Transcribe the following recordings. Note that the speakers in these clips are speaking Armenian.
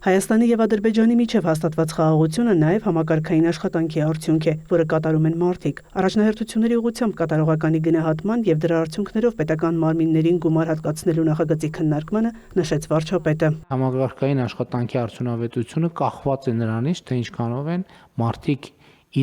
Հայաստանի եւ Ադրբեջանի միջև հաստատված խաղաղությունը նաեւ համակարգային աշխատանքի արդյունք է, որը կատարում են մարդիկ։ Առաջնահերթությունների ուղղությամբ կատարողականի գնահատման եւ դրա արդյունքներով պետական մարմիններին գումար հատկացնելու նախագծի քննարկմանը նշեց վարչապետը։ Համակարգային աշխատանքի արդյունավետությունը կախված է նրանից, թե ինչքանով են մարդիկ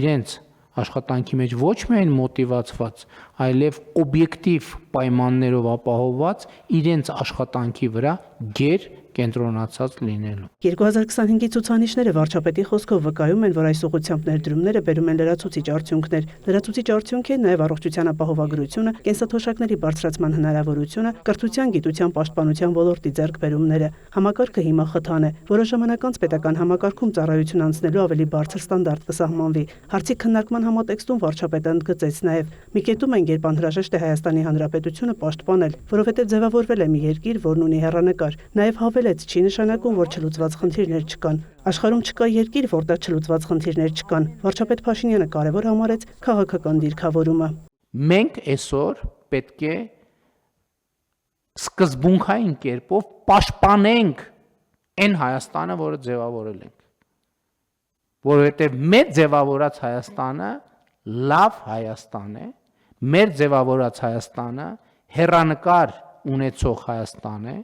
իրենց աշխատանքի մեջ ոչ միայն մոտիվացված, այլև օբյեկտիվ պայմաններով ապահովված իրենց աշխատանքի վրա գեր կենտրոնացած լինելու։ 2025-ի ցուցանիշները վարչապետի խոսքով վկայում են, որ այս ուղղությամբ ներդրումները բերում են լրացուցիչ արդյունքներ։ Լրացուցիչ արդյունք է նաև առողջության ապահովագրությունը, կենսաթոշակների բարձրացման հնարավորությունը, կրթության, գիտության, պաշտպանության ոլորտի ձեռքբերումները։ Համակարգը հիմա խթան է։ Որոշ ժամանակ անց պետական համակարգում ծառայություն անցնելու ավելի բարձր ստանդարտ կսահմանվի։ Հարցի քննարկման համատեքստում վարչապետը ընդգծեց նաև. «Մի կետում ենք, երբ անհրաժեշտ է Հայաստանի Հանրապետությունը պաշտպանել, որովհետև ձևավորվել է մի երկիր, որն ունի հեռանկար։ Նաև հավելեց, չի նշանակում, որ չլուծված խնդիրներ չկան։ Աշխարհում չկա երկիր, որտեղ չլուծված խնդիրներ չկան»։ Վարչապետ Փաշինյանը կարևոր համարեց քաղաքական դիրքավորումը։ Մենք այսօր պետք է սկզբունքային կերպով պաշտպանենք այն Հայաստանը, որը ձևավորել ենք, որովհետև մեր ձևավորած Հայաստանը լավ Հայաստան է, մեր ձևավորած Հայաստանը հեռանկար ունեցող Հայաստան է,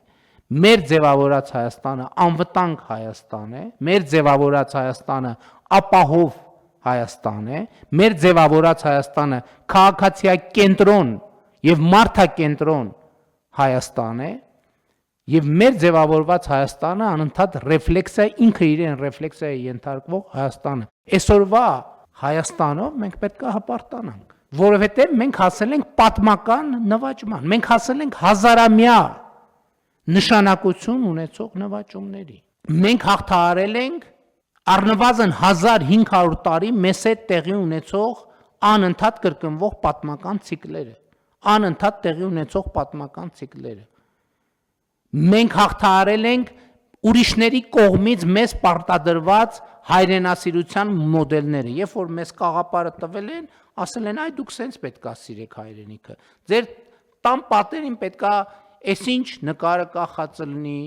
մեր ձևավորած Հայաստանը անվտանգ Հայաստան է, մեր ձևավորած Հայաստանը ապահով Հայաստան է, մեր ձևավորած Հայաստանը քաղաքացիակենտրոն եւ մարդակենտրոն Հայաստան է, եւ մեր ձևավորված Հայաստանը անընդհատ ռեֆլեքսիա, ինքը իրեն ռեֆլեքսիայի ենթարկվող Հայաստանը։ Այսօրվա Հայաստանով մենք պետք է հպարտանանք, որովհետեւ մենք հասել ենք պատմական նվաճման, մենք հասել ենք հազարամյա նշանակություն ունեցող նվաճումների։ Մենք հաղթահարել ենք առնվազն 1500 տարի մեզ հետ տեղի ունեցող անընդհատ կրկնվող պատմական ցիկլերը, անընդհատ տեղի ունեցող պատմական ցիկլերը։ Մենք հաղթահարել ենք ուրիշների կողմից մեզ պարտադրված հայրենասիրության մոդելները, երբ որ մեզ կաղապարը տվել են, ասել են՝ այ դուք սենց պետքա սիրեք հայրենիքը, ձեր տան պատերին պետքա այսինչ նկարը կախած լինի,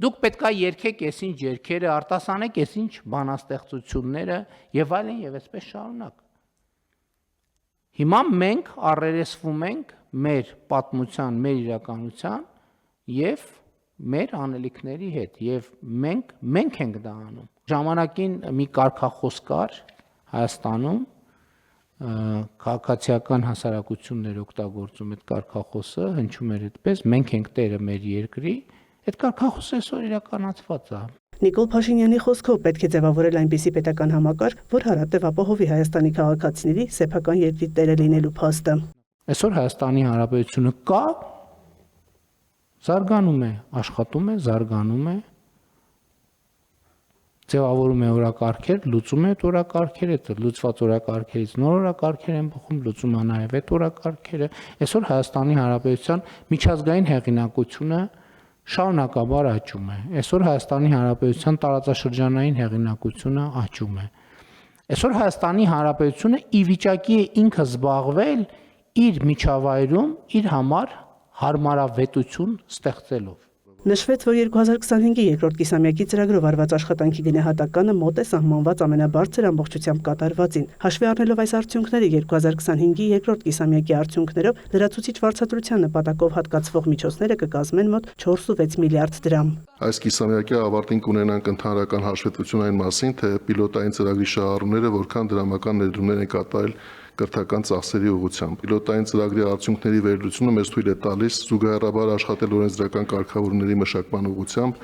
դուք պետքա երգեք այսինչ երգերը, արտասանեք այսինչ բանաստեղծությունները եւ այլն եւ այսպես շարունակ։ Հիմա մենք առերեսվում ենք մեր պատմության, մեր իրականության եւ մեր անելիքների հետ եւ մենք ենք դա անում։ Ժամանակին մի կարգախոս կար Հայաստանում, քաղաքացիական հասարակություններ օգտագործում այդ կարգախոսը, հնչում էր այդպես, մենք ենք տերը մեր երկրի, այդ կարգախոսը այսօր իրականացված է։ Նիկոլ Փաշինյանի խոսքով պետք է ձևավորել այնպիսի պետական համակարգ, որ հարատև ապահովի Հայաստանի քաղաքացիների սեփական երկրի տերը լինելու փաստը։ Այսօր Հայաստանի Հանրապետությունը կա, զարգանում է, աշխատում է, զարգանում է, ձևավորում է օրակարգեր, լուծում է այդ օրակարգերը, լուծված օրակարգերից նոր օրակարգեր են բխում, լուծում է նաև այդ օրակարգերը։ Այսօր Հայաստանի Հանրապետության միջազգային հեղինակությունը շարունակաբար աճում է։ Այսօր Հայաստանի Հանրապետության տարածաշրջանային հեղինակությունը աճում է։ Այսօր Հայաստանի Հանրապետությունը ի վիճակի է ինքը զբաղվել իր միջավայրում իր համար հարմարավետություն ստեղծելով։ Նշվեց, որ 2025-ի երկրորդ կիսամյակի ծրագրով արված աշխատանքի գնահատականը մոտ է սահմանված ամենաբարձր ամբողջությամբ կատարվածին։ Հաշվի առնելով այս արդյունքները 2025-ի երկրորդ կիսամյակի արդյունքներով լրացուցիչ վարձատրության նպատակով հատկացվող միջոցները կկազմեն մոտ 4.6 միլիարդ դրամ։ Այս կիսամյակի ավարտին կունենանք ընդհանրական հաշվետվություն այն մասին, թե պիլոտային ծրագրի շահառուները որքան դրամական ներդրումներ են կատարել կրթական ծախսերի ուղղությամբ։ Պիլոտային ծրագրի արդյունքների վերլուծումը մեզ թույլ է տալիս զուգահեռաբար աշխատել օրենսդրական կարգավորումների մշակման ուղղությամբ,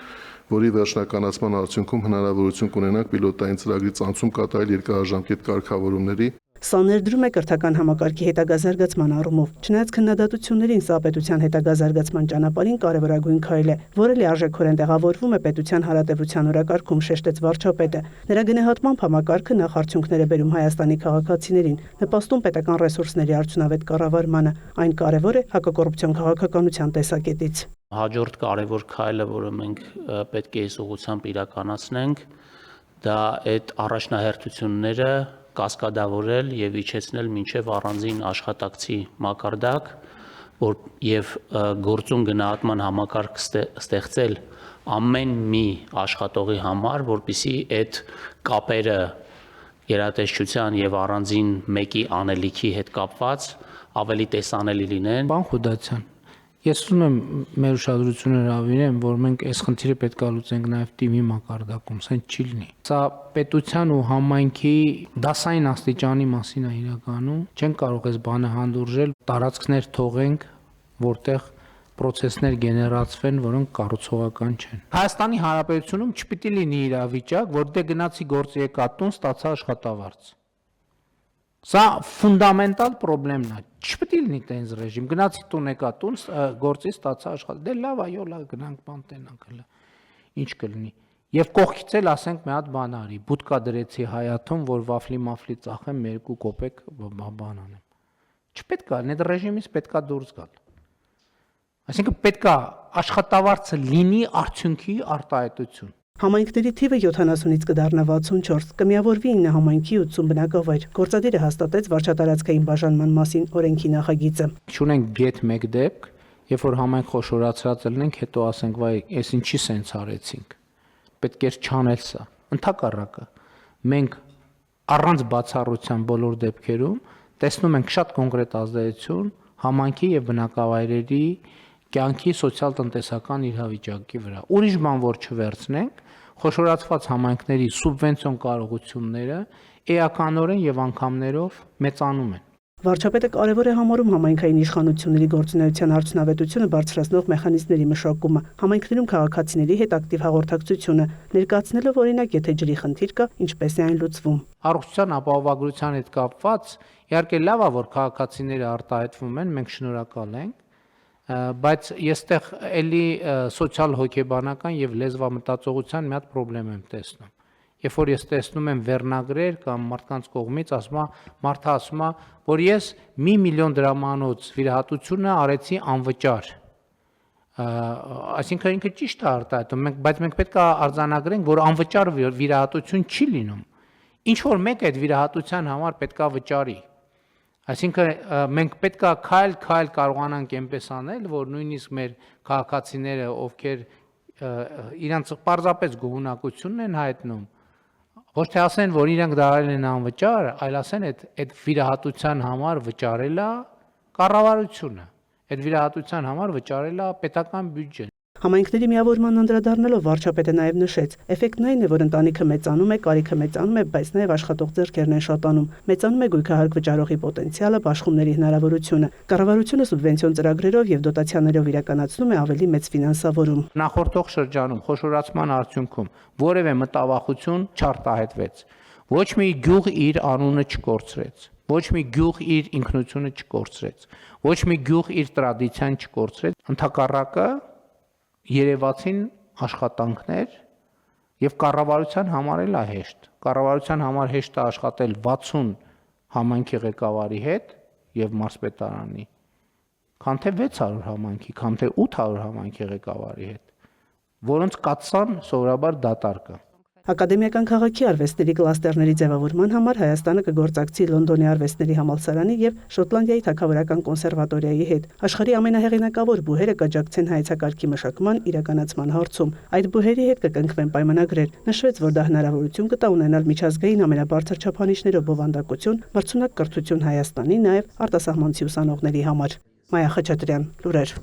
որի վերջնականացման արդյունքում հնարավորություն կունենանք պիլոտային ծրագրի ծանցում կատարել երկարաժամկետ կարգավորումների։ Սա ներդրում է կրթական համակարգի հետագա զարգացման առումով։ Չնայած քննադատություններին, սա պետության հետագա զարգացման ճանապարհին կարևորագույն քայլ է, որը լիարժեքորեն տեղավորվում է պետության հարատևության օրակարգում, շեշտեց վարչապետը։ Նրա գնահատմամբ համակարգը նախ արդյունքներ է բերում Հայաստանի քաղաքացիներին, նպաստում պետական ռեսուրսների արդյունավետ կառավարմանը։ Այն կարևոր է հակակոռուպցիոն քաղաքականության տեսակետից։ Հաջորդ կարևոր քայլը, որը մենք պետք է այս ուղղությամբ իրականացնենք, դա այդ առաջնահերթությունները կասկադավորել եւ իջեցնել մինչեւ առանձին աշխատակցի մակարդակ, որ եւ գործուն գնահատման համակարգ ստեղծել ամեն մի աշխատողի համար, որպեսզի այդ կապերը գերատեսչության եւ առանձին մեկի անելիքի հետ կապված ավելի տեսանելի լինեն։ Պարոն Խուդացյան, ես ուզում եմ մեր ուշադրությունը հրավիրեմ, որ մենք այս խնդիրը պետք է լուծենք նաև թիմի մակարդակում, սենց չի լինի։ Սա պետության ու համայնքի դասային աստիճանի մասին է իրականում, չեն կարող այս բանը հանդուրժել, տարածքներ թողենք, որտեղ պրոցեսներ գեներացվեն, որոնք կառուցողական չեն։ Հայաստանի Հանրապետությունում չպիտի լինի իրավիճակ, որ դե գնացի գործի եկա տուն, ստացա աշխատավարձ։ Սա ֆունդամենտալ խնդիրն է։ Չպիտի լինի տենց ռեժիմ։ Գնացի տուն եկա տուն, գործի ստացա աշխատավարձ։ Դե լավ, այո, լավ, գնանք բան տենանք հələ։ Ինչ կլինի։ Եվ կողքից էլ ասենք մի հատ բան արի, բուտկա դրեցի հայաթում, որ վաֆլի ծախեմ 2 կոպեկ բան անեմ։ Չպետք է, այդ ռեժիմից պետք է դուրս գալ։ Այսինքն պետք է աշխատավարձը լինի արդյունքի արտահայտություն։ Համայնքների թիվը 70-ից կդառնա 64, կմիավորվի 9 համայնքի 80 բնակավայր։ Գործադիրը հաստատեց վարչատարածքային բաժանման մասին օրենքի նախագիծը։ Չունենք գետ մեկ դեպք, երբ որ համայնք խոշորացրած լինենք, հետո ասենք, վայ, այս ինչի սենց արեցինք։ Պետք է չանել սա։ Ընդհակառակը, մենք առանց բացառության բոլոր դեպքերում տեսնում ենք շատ կոնկրետ ազդեցություն համայնքի եւ բնակավայրերի կյանքի սոցիալ-տնտեսական իրավիճակի վրա։ Ուրիշ բան որ չվերցնենք, խոշորացված համայնքների սուբվենցիոն կարողությունները էականորեն եւ անգամներով մեծանում են։ Վարչապետը կարևոր է համարում համայնքային իշխանությունների գործունեության արդյունավետությունը բարձրացնող մեխանիզմների մշակումը, համայնքներում քաղաքացիների հետ ակտիվ հաղորդակցությունը, ներկայացնելով օրինակ, եթե ջրի խնդիր կա, ինչպես է այն լուծվում։ Առողջության ապահովագրության հետ կապված իհարկե լավ է, որ քաղաքացիները արտահայտվում են, մենք շնորհակալ ենք, բայց եստեղ էլի սոցիալ հոգեբանական եւ լեզվամտածողության մի հատ խնդրեմ եմ տեսնում։ Երբ որ ես տեսնում եմ վերնագրեր կամ մարդկանց կողմից մարդը ասում է, որ ես 1 միլիոն դրամանոց վիրահատությունը արեցի անվճար։ Այսինքն ինքը ճիշտ է արտահայտում, բայց մենք պետք է արձանագրենք, որ անվճար վիրահատություն չի լինում։ Ինչ որ մեկ այդ վիրահատության համար պետք է վճարի։ Այսինքն մենք պետք է քայլ կարողանանք այնպես անել, որ նույնիսկ մեր քաղաքացիները, ովքեր իրանց պարզապես գոհունակությունն են հայտնում, ոչ թե ասեն, որ իրենք դարել են անվճար, այլ ասեն այդ վիրահատության համար վճարելա կառավարությունը, այդ վիրահատության համար վճարելա պետական բյուջեն։ Համայնքների միավորման անդրադառնալով վարչապետը նաև նշեց. էֆեկտն այն է, որ ընտանիքը մեծանում է, կարիքը մեծանում է, բայց նաև աշխատող ձեռքերն են շատանում։ Մեծանում է գույքահարկ վճարողի պոտենցիալը, բաշխումների հնարավորությունը։ Կառավարությունը սուբվենցիոն ծրագրերով եւ դոտացիաներով իրականացնում է ավելի մեծ ֆինանսավորում։ Նախորդող շրջանում խոշորացման արդյունքում որևէ մտավախություն չարտահայտվեց։ Ոչ մի գյուղ իր անունը չկորցրեց։ Ոչ մի գյուղ իր ինքնությունը չկորցրեց։ Ոչ մի գյուղ իր տրադիցիան չկորցրեց։ Ընդհակառակը երևացին աշխատանքներ եւ կառավարության համար էլ է հեշտ։ Կառավարության համար հեշտ է աշխատել 60 համայնքի ղեկավարի հետ եւ մարզպետարանի, քան թե 600 համայնքի, քան թե 800 համայնքի ղեկավարի հետ, որոնց կացան սովորաբար դատարկը։ Ակադեմիական քաղաքի արվեստների կլաստերների ձևավորման համար Հայաստանը կգործակցի Լոնդոնի արվեստների համալսարանի եւ Շոտլանդիայի Թագավորական կոնսերվատորիայի հետ։ Աշխարհի ամենահեղինակավոր բուհերը կաջակցեն հայեցակարգի մշակման իրականացման հարցում։ Այդ բուհերի հետ կկնքվեն պայմանագրեր։ Նշվեց, որ դա հնարավորություն կտա ունենալ միջազգային ամենաբարձր չափանիշներով բովանդակություն, մրցունակ կրթություն Հայաստանի, նաեւ արտասահմանցի ուսանողների համար։ Մայա Խաչատրյան, լուրեր։